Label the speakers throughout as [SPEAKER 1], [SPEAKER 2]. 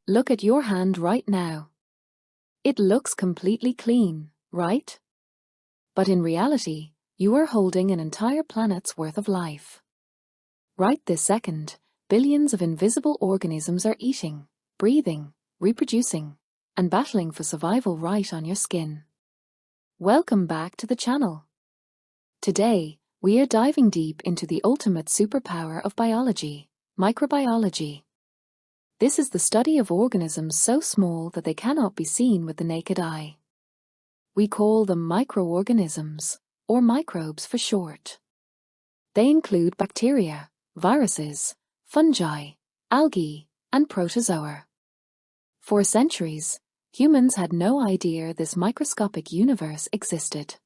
[SPEAKER 1] Look at your hand right now. It looks completely clean, right? But in reality, you are holding an entire planet's worth of life. Right this second, billions of invisible organisms are eating, breathing, reproducing, and battling for survival right on your skin. Welcome back to the channel. Today, we are diving deep into the ultimate superpower of biology, microbiology. This is the study of organisms so small that they cannot be seen with the naked eye. We call them microorganisms, or microbes for short. They include bacteria, viruses, fungi, algae, and protozoa. For centuries, humans had no idea this microscopic universe existed.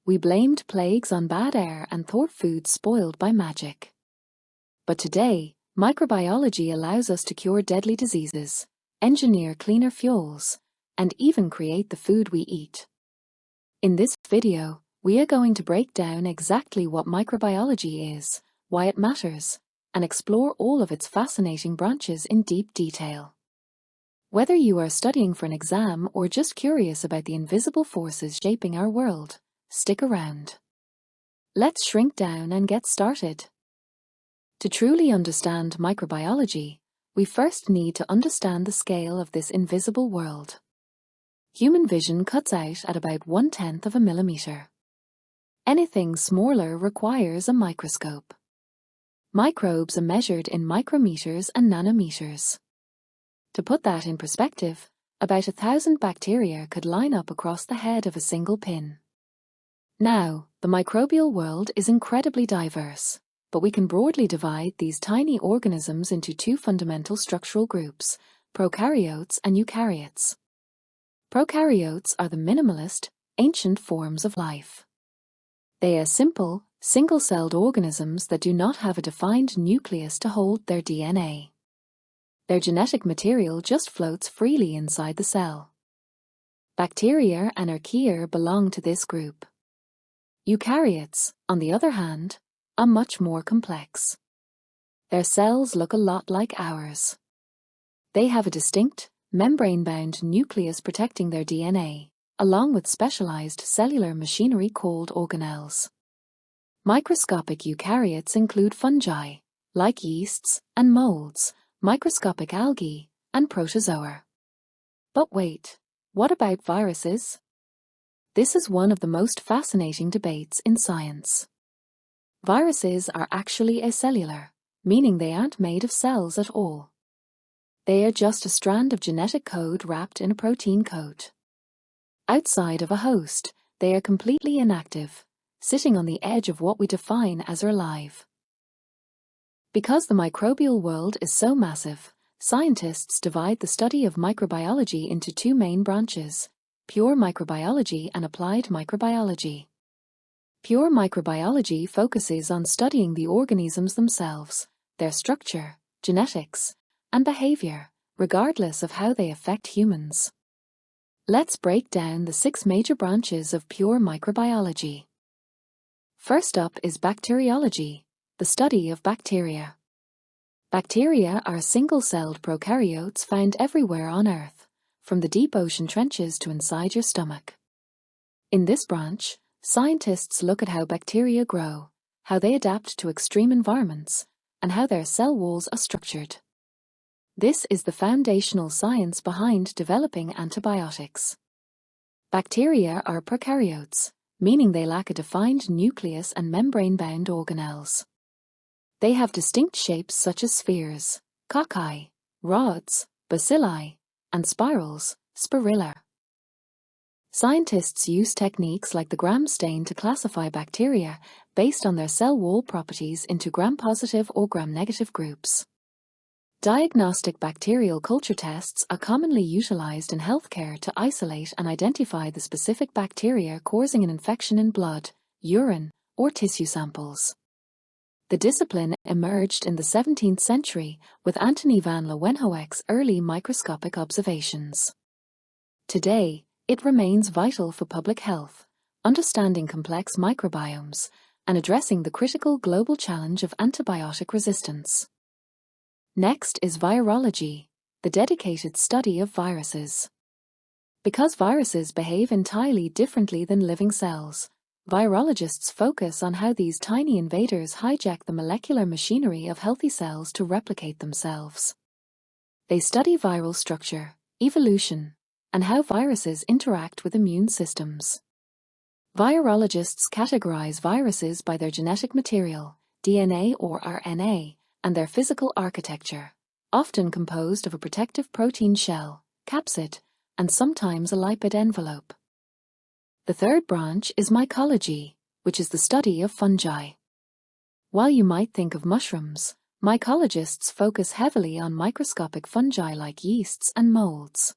[SPEAKER 1] We blamed plagues on bad air and thought food spoiled by magic. But today, microbiology allows us to cure deadly diseases, engineer cleaner fuels, and even create the food we eat. In this video, we are going to break down exactly what microbiology is, why it matters, and explore all of its fascinating branches in deep detail. Whether you are studying for an exam or just curious about the invisible forces shaping our world, stick around. Let's shrink down and get started. To truly understand microbiology, we first need to understand the scale of this invisible world. Human vision cuts out at about 1/10 of a millimeter. Anything smaller requires a microscope. Microbes are measured in micrometers and nanometers. To put that in perspective, about 1,000 bacteria could line up across the head of a single pin. Now, the microbial world is incredibly diverse, but we can broadly divide these tiny organisms into two fundamental structural groups, prokaryotes and eukaryotes. Prokaryotes are the minimalist, ancient forms of life. They are simple, single-celled organisms that do not have a defined nucleus to hold their DNA. Their genetic material just floats freely inside the cell. Bacteria and archaea belong to this group. Eukaryotes, on the other hand, are much more complex. Their cells look a lot like ours. They have a distinct, membrane-bound nucleus protecting their DNA, along with specialized cellular machinery called organelles. Microscopic eukaryotes include fungi, like yeasts and molds, microscopic algae, and protozoa. But wait, what about viruses? This is one of the most fascinating debates in science. Viruses are actually acellular, meaning they aren't made of cells at all. They are just a strand of genetic code wrapped in a protein coat. Outside of a host, they are completely inactive, sitting on the edge of what we define as alive. Because the microbial world is so massive, scientists divide the study of microbiology into two main branches: pure microbiology and applied microbiology. Pure microbiology focuses on studying the organisms themselves, their structure, genetics, and behavior, regardless of how they affect humans. Let's break down the 6 major branches of pure microbiology. First up is bacteriology, the study of bacteria. Bacteria are single-celled prokaryotes found everywhere on Earth, from the deep ocean trenches to inside your stomach. In this branch, scientists look at how bacteria grow, how they adapt to extreme environments, and how their cell walls are structured. This is the foundational science behind developing antibiotics. Bacteria are prokaryotes, meaning they lack a defined nucleus and membrane-bound organelles. They have distinct shapes such as spheres, cocci, rods, bacilli, and spirals, spirilla. Scientists use techniques like the Gram stain to classify bacteria based on their cell wall properties into gram-positive or gram-negative groups. Diagnostic bacterial culture tests are commonly utilized in healthcare to isolate and identify the specific bacteria causing an infection in blood, urine, or tissue samples. The discipline emerged in the 17th century with Antony van Leeuwenhoek's early microscopic observations. Today, it remains vital for public health, understanding complex microbiomes, and addressing the critical global challenge of antibiotic resistance. Next is virology, the dedicated study of viruses. Because viruses behave entirely differently than living cells, virologists focus on how these tiny invaders hijack the molecular machinery of healthy cells to replicate themselves. They study viral structure, evolution, and how viruses interact with immune systems. Virologists categorize viruses by their genetic material, DNA or RNA, and their physical architecture, often composed of a protective protein shell, capsid, and sometimes a lipid envelope. The third branch is mycology, which is the study of fungi. While you might think of mushrooms, mycologists focus heavily on microscopic fungi like yeasts and molds.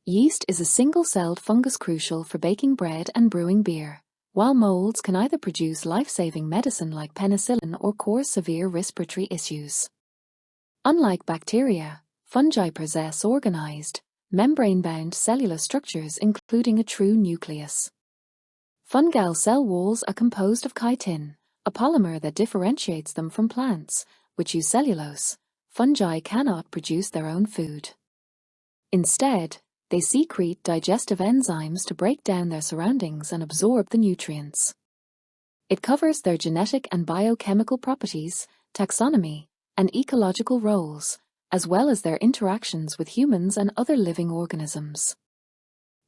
[SPEAKER 1] Yeast is a single-celled fungus crucial for baking bread and brewing beer, while molds can either produce life-saving medicine like penicillin or cause severe respiratory issues. Unlike bacteria, fungi possess organized, membrane-bound cellular structures including a true nucleus. Fungal cell walls are composed of chitin, a polymer that differentiates them from plants, which use cellulose. Fungi cannot produce their own food. Instead, they secrete digestive enzymes to break down their surroundings and absorb the nutrients. It covers their genetic and biochemical properties, taxonomy, and ecological roles, as well as their interactions with humans and other living organisms.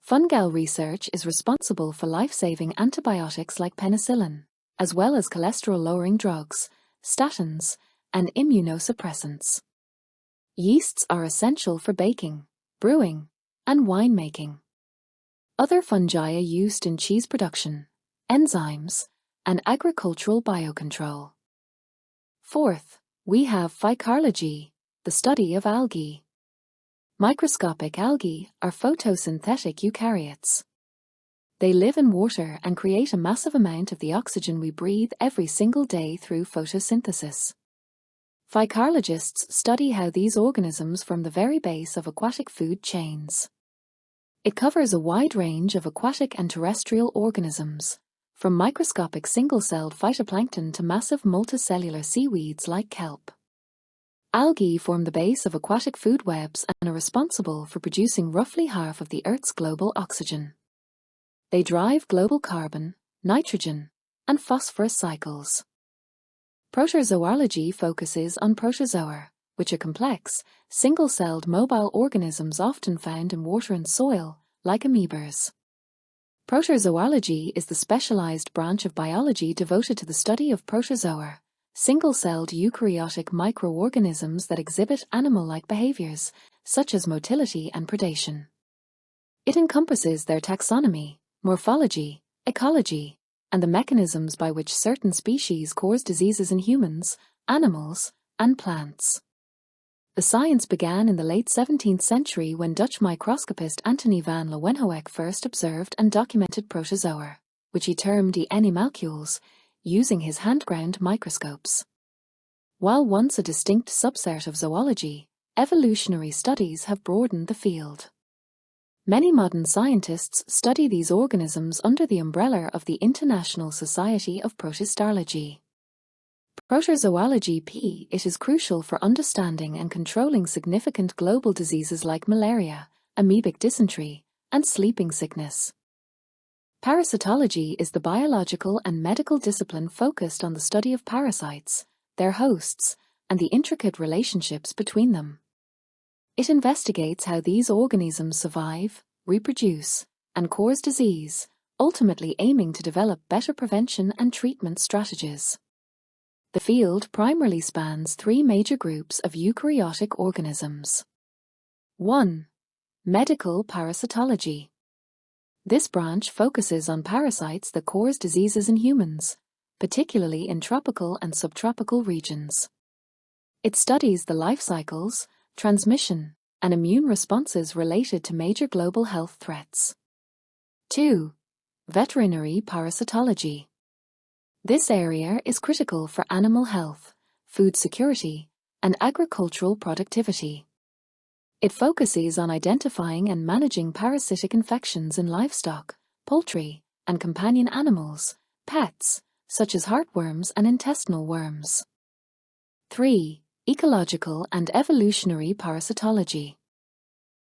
[SPEAKER 1] Fungal research is responsible for life-saving antibiotics like penicillin, as well as cholesterol-lowering drugs, statins, and immunosuppressants. Yeasts are essential for baking, brewing, and winemaking. Other fungi are used in cheese production, enzymes, and agricultural biocontrol. Fourth, we have phycarology, the study of algae. Microscopic algae are photosynthetic eukaryotes. They live in water and create a massive amount of the oxygen we breathe every single day through photosynthesis. Phycarologists study how these organisms form the very base of aquatic food chains. It covers a wide range of aquatic and terrestrial organisms, from microscopic single-celled phytoplankton to massive multicellular seaweeds like kelp. Algae form the base of aquatic food webs and are responsible for producing roughly half of the Earth's global oxygen. They drive global carbon, nitrogen, and phosphorus cycles. Protozoology focuses on protozoa, which are complex, single-celled mobile organisms often found in water and soil, like amoebas. Protozoology is the specialized branch of biology devoted to the study of protozoa, single-celled eukaryotic microorganisms that exhibit animal-like behaviors, such as motility and predation. It encompasses their taxonomy, morphology, ecology, and the mechanisms by which certain species cause diseases in humans, animals, and plants. The science began in the late 17th century when Dutch microscopist Antony van Leeuwenhoek first observed and documented protozoa, which he termed the animalcules, using his hand-ground microscopes. While once a distinct subset of zoology, evolutionary studies have broadened the field. Many modern scientists study these organisms under the umbrella of the International Society of Protistology. Protozoology It is crucial for understanding and controlling significant global diseases like malaria, amoebic dysentery, and sleeping sickness. Parasitology is the biological and medical discipline focused on the study of parasites, their hosts, and the intricate relationships between them. It investigates how these organisms survive, reproduce, and cause disease, ultimately aiming to develop better prevention and treatment strategies. The field primarily spans three major groups of eukaryotic organisms. 1. Medical parasitology. This branch focuses on parasites that cause diseases in humans, particularly in tropical and subtropical regions. It studies the life cycles, transmission, and immune responses related to major global health threats. 2. Veterinary parasitology. This area is critical for animal health, food security, and agricultural productivity. It focuses on identifying and managing parasitic infections in livestock, poultry, and companion animals, pets, such as heartworms and intestinal worms. 3. Ecological and evolutionary parasitology.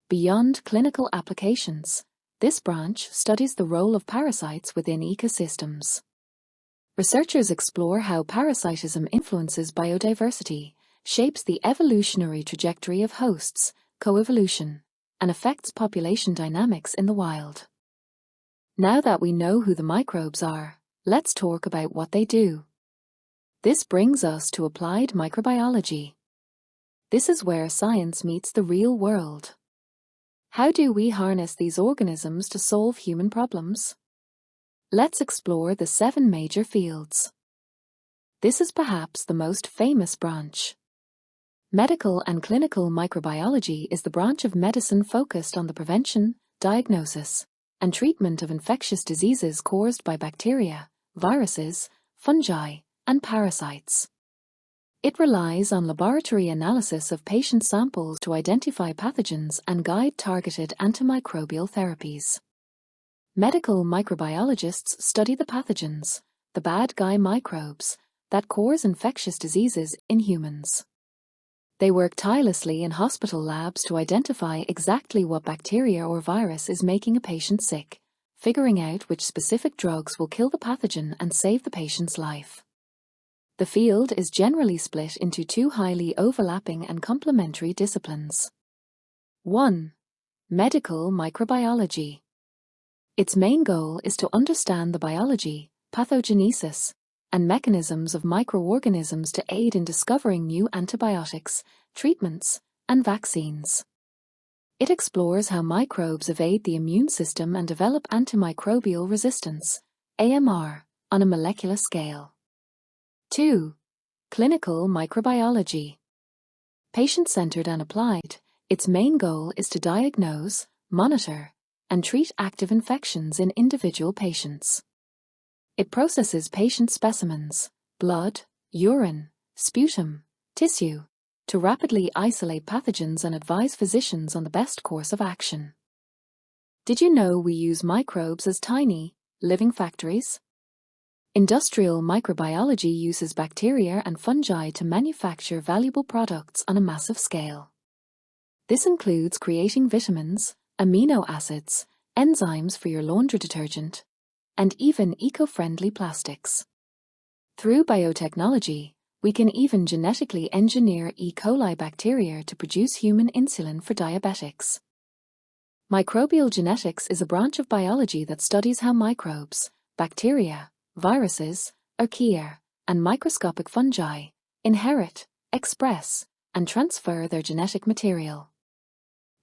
[SPEAKER 1] Beyond clinical applications, this branch studies the role of parasites within ecosystems. Researchers explore how parasitism influences biodiversity, shapes the evolutionary trajectory of hosts, coevolution, and affects population dynamics in the wild. Now that we know who the microbes are, let's talk about what they do. This brings us to applied microbiology. This is where science meets the real world. How do we harness these organisms to solve human problems? Let's explore the 7 major fields. This is perhaps the most famous branch. Medical and clinical microbiology is the branch of medicine focused on the prevention, diagnosis, and treatment of infectious diseases caused by bacteria, viruses, fungi, and parasites. It relies on laboratory analysis of patient samples to identify pathogens and guide targeted antimicrobial therapies. Medical microbiologists study the pathogens, the bad guy microbes, that cause infectious diseases in humans. They work tirelessly in hospital labs to identify exactly what bacteria or virus is making a patient sick, figuring out which specific drugs will kill the pathogen and save the patient's life. The field is generally split into 2 highly overlapping and complementary disciplines. 1. Medical microbiology. Its main goal is to understand the biology, pathogenesis, and mechanisms of microorganisms to aid in discovering new antibiotics, treatments, and vaccines. It explores how microbes evade the immune system and develop antimicrobial resistance, AMR, on a molecular scale. 2. Clinical microbiology. Patient-centered and applied, its main goal is to diagnose, monitor, and treat active infections in individual patients. It processes patient specimens, blood, urine, sputum, tissue, to rapidly isolate pathogens and advise physicians on the best course of action. Did you know we use microbes as tiny, living factories? Industrial microbiology uses bacteria and fungi to manufacture valuable products on a massive scale. This includes creating vitamins, amino acids, enzymes for your laundry detergent, and even eco-friendly plastics. Through biotechnology, we can even genetically engineer E. coli bacteria to produce human insulin for diabetics. Microbial genetics is a branch of biology that studies how microbes, bacteria, viruses, archaea, and microscopic fungi inherit, express, and transfer their genetic material.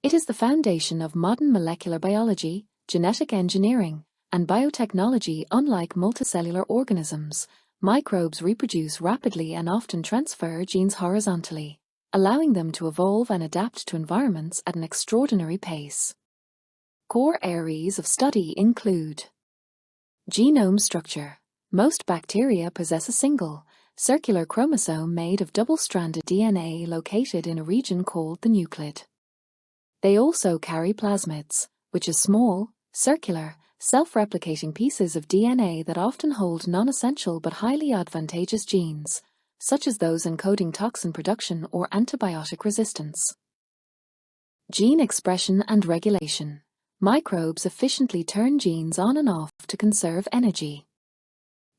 [SPEAKER 1] It is the foundation of modern molecular biology, genetic engineering, and biotechnology. Unlike multicellular organisms, microbes reproduce rapidly and often transfer genes horizontally, allowing them to evolve and adapt to environments at an extraordinary pace. Core areas of study include genome structure. Most bacteria possess a single, circular chromosome made of double-stranded DNA located in a region called the nucleid. They also carry plasmids, which are small, circular, self-replicating pieces of DNA that often hold non-essential but highly advantageous genes, such as those encoding toxin production or antibiotic resistance. Gene expression and regulation. Microbes efficiently turn genes on and off to conserve energy.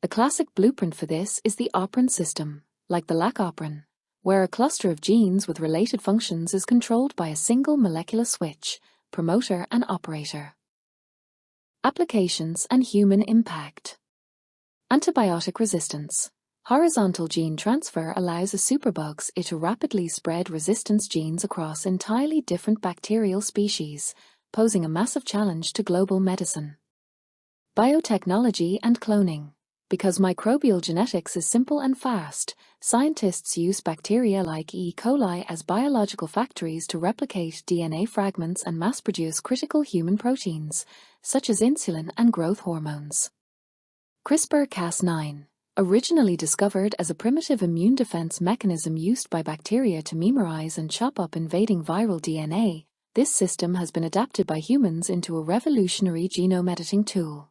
[SPEAKER 1] The classic blueprint for this is the operon system, like the lac operon, where a cluster of genes with related functions is controlled by a single molecular switch, promoter and operator. Applications and human impact. Antibiotic resistance. Horizontal gene transfer allows a superbugs to rapidly spread resistance genes across entirely different bacterial species, posing a massive challenge to global medicine. Biotechnology and cloning. Because microbial genetics is simple and fast, scientists use bacteria like E. coli as biological factories to replicate DNA fragments and mass-produce critical human proteins, such as insulin and growth hormones. CRISPR-Cas9. Originally discovered as a primitive immune defense mechanism used by bacteria to memorize and chop up invading viral DNA, this system has been adapted by humans into a revolutionary genome editing tool.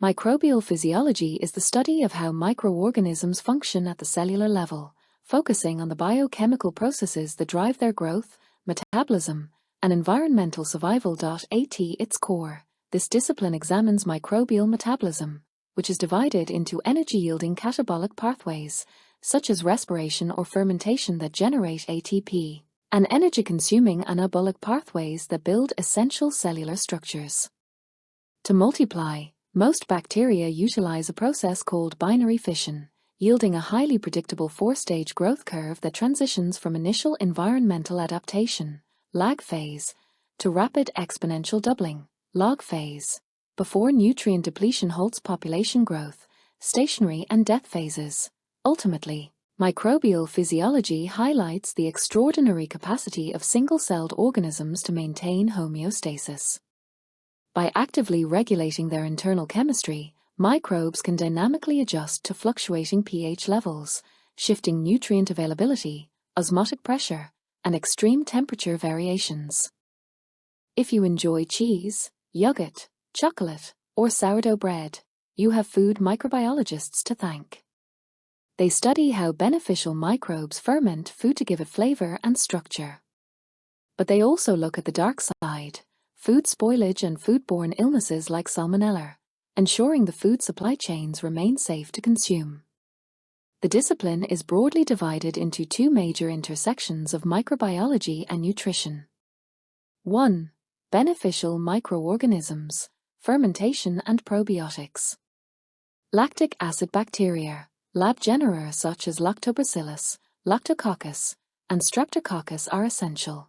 [SPEAKER 1] Microbial physiology is the study of how microorganisms function at the cellular level, focusing on the biochemical processes that drive their growth, metabolism, and environmental survival. At its core, this discipline examines microbial metabolism, which is divided into energy-yielding catabolic pathways, such as respiration or fermentation that generate ATP, and energy-consuming anabolic pathways that build essential cellular structures. To multiply, most bacteria utilize a process called binary fission, yielding a highly predictable four-stage growth curve that transitions from initial environmental adaptation, lag phase, to rapid exponential doubling, log phase, before nutrient depletion halts population growth, stationary and death phases. Ultimately, microbial physiology highlights the extraordinary capacity of single-celled organisms to maintain homeostasis. By actively regulating their internal chemistry, microbes can dynamically adjust to fluctuating pH levels, shifting nutrient availability, osmotic pressure, and extreme temperature variations. If you enjoy cheese, yogurt, chocolate, or sourdough bread, you have food microbiologists to thank. They study how beneficial microbes ferment food to give it flavor and structure. But they also look at the dark side, food spoilage and foodborne illnesses like salmonella, ensuring the food supply chains remain safe to consume. The discipline is broadly divided into two major intersections of microbiology and nutrition. 1. Beneficial microorganisms, fermentation and probiotics. Lactic acid bacteria, lab genera such as Lactobacillus, Lactococcus, and Streptococcus are essential.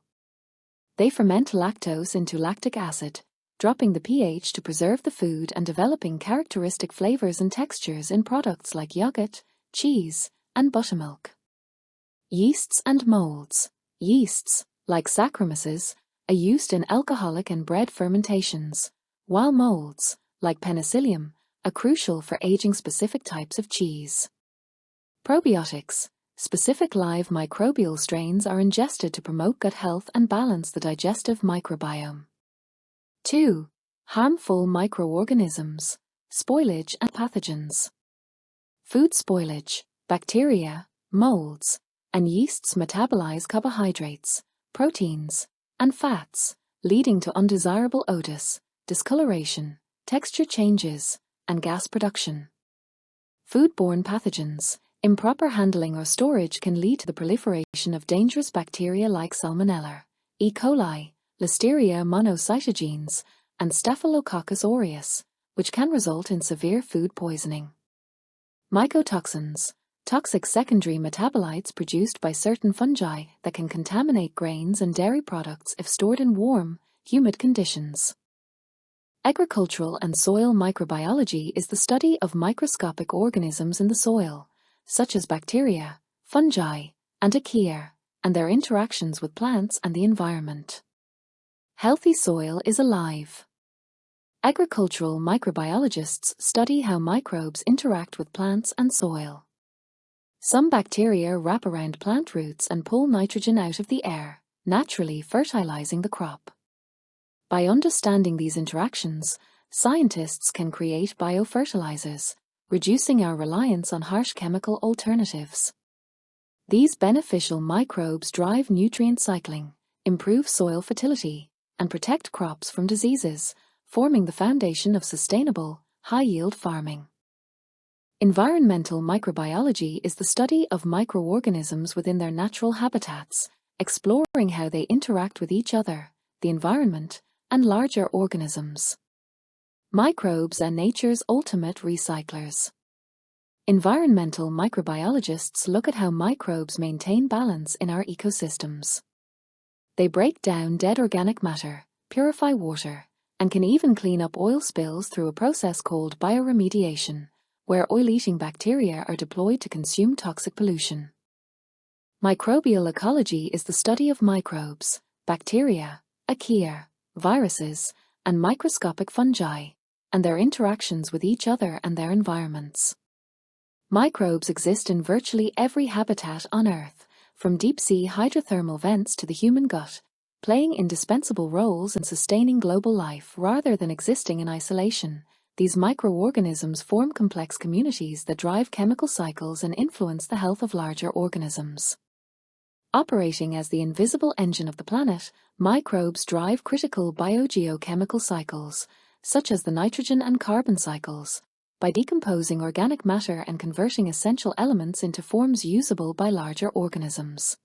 [SPEAKER 1] They ferment lactose into lactic acid, dropping the pH to preserve the food and developing characteristic flavors and textures in products like yogurt, cheese, and buttermilk. Yeasts and molds. Yeasts, like Saccharomyces, are used in alcoholic and bread fermentations, while molds, like Penicillium, are crucial for aging specific types of cheese. Probiotics. Specific live microbial strains are ingested to promote gut health and balance the digestive microbiome. 2. Harmful microorganisms, spoilage and pathogens. Food spoilage, bacteria, molds, and yeasts metabolize carbohydrates, proteins, and fats, leading to undesirable odors, discoloration, texture changes, and gas production. Foodborne pathogens. Improper handling or storage can lead to the proliferation of dangerous bacteria like Salmonella, E. coli, Listeria monocytogenes, and Staphylococcus aureus, which can result in severe food poisoning. Mycotoxins, toxic secondary metabolites produced by certain fungi that can contaminate grains and dairy products if stored in warm, humid conditions. Agricultural and soil microbiology is the study of microscopic organisms in the soil, such as bacteria, fungi, and archaea, and their interactions with plants and the environment. Healthy soil is alive. Agricultural microbiologists study how microbes interact with plants and soil. Some bacteria wrap around plant roots and pull nitrogen out of the air, naturally fertilizing the crop. By understanding these interactions, scientists can create biofertilizers, reducing our reliance on harsh chemical alternatives. These beneficial microbes drive nutrient cycling, improve soil fertility, and protect crops from diseases, forming the foundation of sustainable, high-yield farming. Environmental microbiology is the study of microorganisms within their natural habitats, exploring how they interact with each other, the environment, and larger organisms. Microbes are nature's ultimate recyclers. Environmental microbiologists look at how microbes maintain balance in our ecosystems. They break down dead organic matter, purify water, and can even clean up oil spills through a process called bioremediation, where oil-eating bacteria are deployed to consume toxic pollution. Microbial ecology is the study of microbes, bacteria, archaea, viruses, and microscopic fungi, and their interactions with each other and their environments. Microbes exist in virtually every habitat on Earth, from deep-sea hydrothermal vents to the human gut, playing indispensable roles in sustaining global life rather than existing in isolation, these microorganisms form complex communities that drive chemical cycles and influence the health of larger organisms. Operating as the invisible engine of the planet, microbes drive critical biogeochemical cycles, such as the nitrogen and carbon cycles, by decomposing organic matter and converting essential elements into forms usable by larger organisms.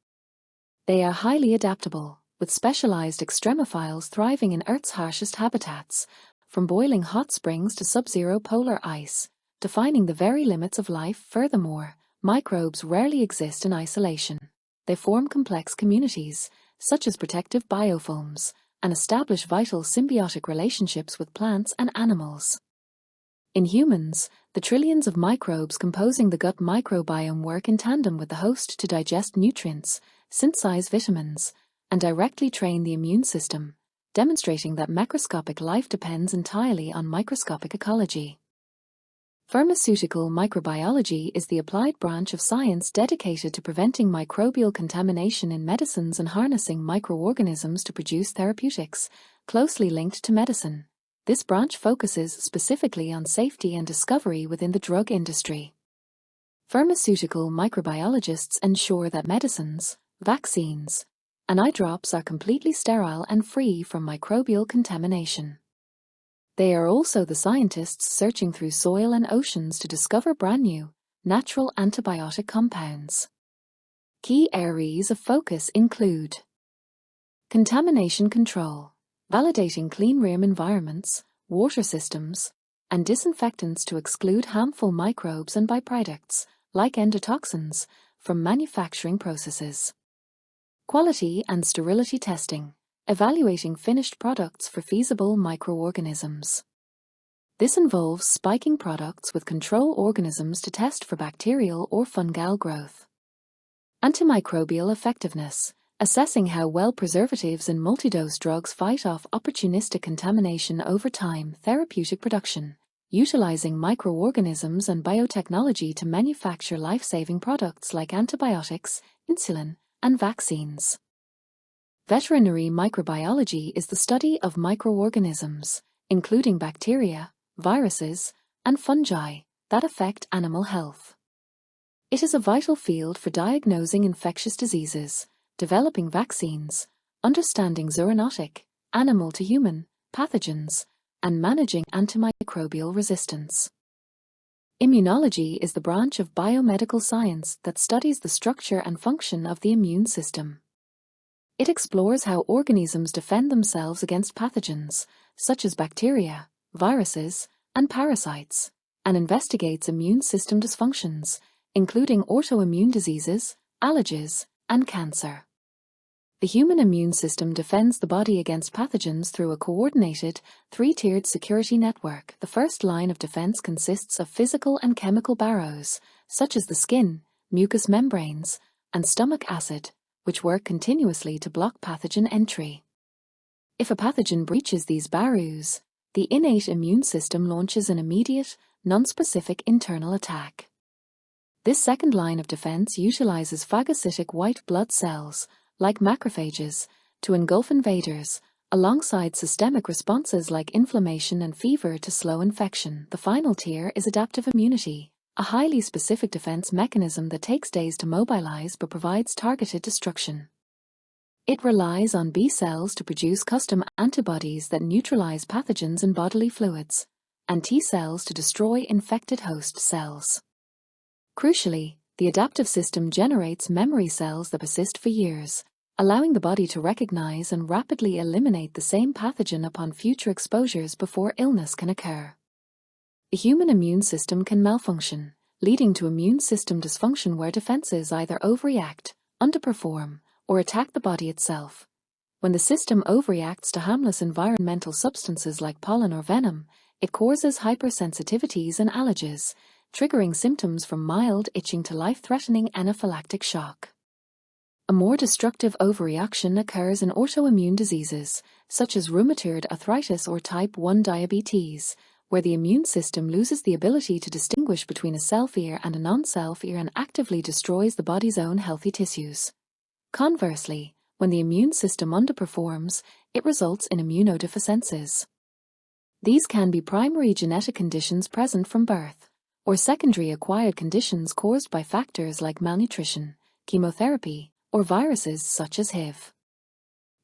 [SPEAKER 1] They are highly adaptable, with specialized extremophiles thriving in Earth's harshest habitats, from boiling hot springs to sub-zero polar ice, defining the very limits of life. Furthermore, microbes rarely exist in isolation. They form complex communities, such as protective biofilms, and establish vital symbiotic relationships with plants and animals. In humans, the trillions of microbes composing the gut microbiome work in tandem with the host to digest nutrients, synthesize vitamins, and directly train the immune system, demonstrating that macroscopic life depends entirely on microscopic ecology. Pharmaceutical microbiology is the applied branch of science dedicated to preventing microbial contamination in medicines and harnessing microorganisms to produce therapeutics, closely linked to medicine. This branch focuses specifically on safety and discovery within the drug industry. Pharmaceutical microbiologists ensure that medicines, vaccines, and eye drops are completely sterile and free from microbial contamination. They are also the scientists searching through soil and oceans to discover brand new, natural antibiotic compounds. Key areas of focus include contamination control, validating clean room environments, water systems, and disinfectants to exclude harmful microbes and byproducts, like endotoxins, from manufacturing processes. Quality and sterility testing, evaluating finished products for feasible microorganisms. This involves spiking products with control organisms to test for bacterial or fungal growth. Antimicrobial effectiveness, assessing how well preservatives in multidose drugs fight off opportunistic contamination over time. Therapeutic production, utilizing microorganisms and biotechnology to manufacture life-saving products like antibiotics, insulin, and vaccines. Veterinary microbiology is the study of microorganisms, including bacteria, viruses, and fungi, that affect animal health. It is a vital field for diagnosing infectious diseases, developing vaccines, understanding zoonotic, animal-to-human, pathogens, and managing antimicrobial resistance. Immunology is the branch of biomedical science that studies the structure and function of the immune system. It explores how organisms defend themselves against pathogens, such as bacteria, viruses, and parasites, and investigates immune system dysfunctions, including autoimmune diseases, allergies, and cancer. The human immune system defends the body against pathogens through a coordinated, three-tiered security network. The first line of defense consists of physical and chemical barriers, such as the skin, mucous membranes, and stomach acid, which work continuously to block pathogen entry. If a pathogen breaches these barriers, the innate immune system launches an immediate, non-specific internal attack. This second line of defense utilizes phagocytic white blood cells, like macrophages, to engulf invaders, alongside systemic responses like inflammation and fever to slow infection. The final tier is adaptive immunity, a highly specific defense mechanism that takes days to mobilize but provides targeted destruction. It relies on B cells to produce custom antibodies that neutralize pathogens in bodily fluids, and T cells to destroy infected host cells. Crucially, the adaptive system generates memory cells that persist for years, allowing the body to recognize and rapidly eliminate the same pathogen upon future exposures before illness can occur. The human immune system can malfunction, leading to immune system dysfunction where defenses either overreact, underperform, or attack the body itself. When the system overreacts to harmless environmental substances like pollen or venom, it causes hypersensitivities and allergies, triggering symptoms from mild itching to life-threatening anaphylactic shock. A more destructive overreaction occurs in autoimmune diseases, such as rheumatoid arthritis or type 1 diabetes, where the immune system loses the ability to distinguish between a self-ear and a non-self-ear and actively destroys the body's own healthy tissues. Conversely, when the immune system underperforms, it results in immunodeficiencies. These can be primary genetic conditions present from birth, or secondary acquired conditions caused by factors like malnutrition, chemotherapy, or viruses such as HIV.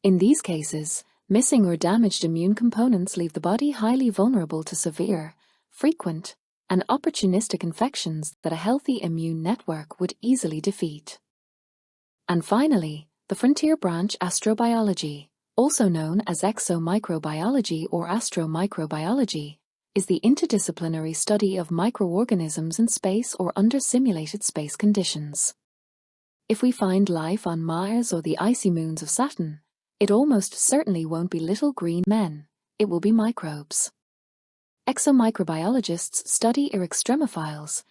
[SPEAKER 1] In these cases, missing or damaged immune components leave the body highly vulnerable to severe, frequent, and opportunistic infections that a healthy immune network would easily defeat. And finally, the frontier branch astrobiology, also known as exomicrobiology or astromicrobiology, is the interdisciplinary study of microorganisms in space or under simulated space conditions. If we find life on Mars or the icy moons of Saturn, it almost certainly won't be little green men, it will be microbes. Exomicrobiologists study extremophiles,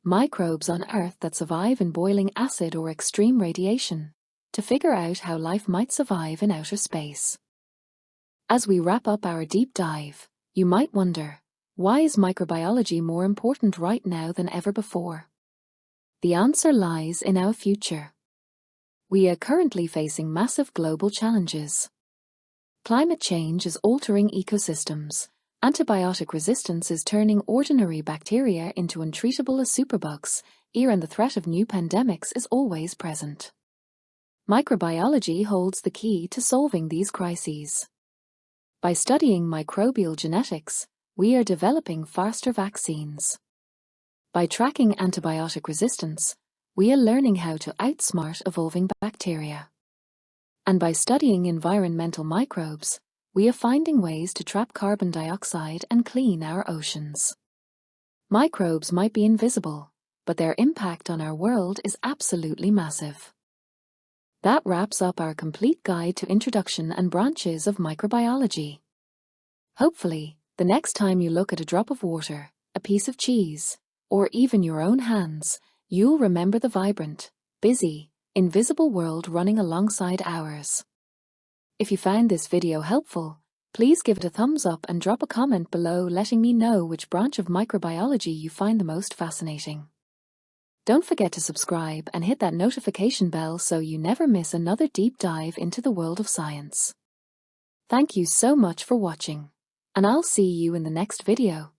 [SPEAKER 1] microbes on Earth that survive in boiling acid or extreme radiation, to figure out how life might survive in outer space. As we wrap up our deep dive, you might wonder, why is microbiology more important right now than ever before? The answer lies in our future. We are currently facing massive global challenges. Climate change is altering ecosystems. Antibiotic resistance is turning ordinary bacteria into untreatable superbugs, and the threat of new pandemics is always present. Microbiology holds the key to solving these crises. By studying microbial genetics, we are developing faster vaccines. By tracking antibiotic resistance, we are learning how to outsmart evolving bacteria. And by studying environmental microbes, we are finding ways to trap carbon dioxide and clean our oceans. Microbes might be invisible, but their impact on our world is absolutely massive. That wraps up our complete guide to introduction and branches of microbiology. Hopefully, the next time you look at a drop of water, a piece of cheese, or even your own hands, you'll remember the vibrant, busy, invisible world running alongside ours. If you found this video helpful, please give it a thumbs up and drop a comment below letting me know which branch of microbiology you find the most fascinating. Don't forget to subscribe and hit that notification bell so you never miss another deep dive into the world of science. Thank you so much for watching, and I'll see you in the next video.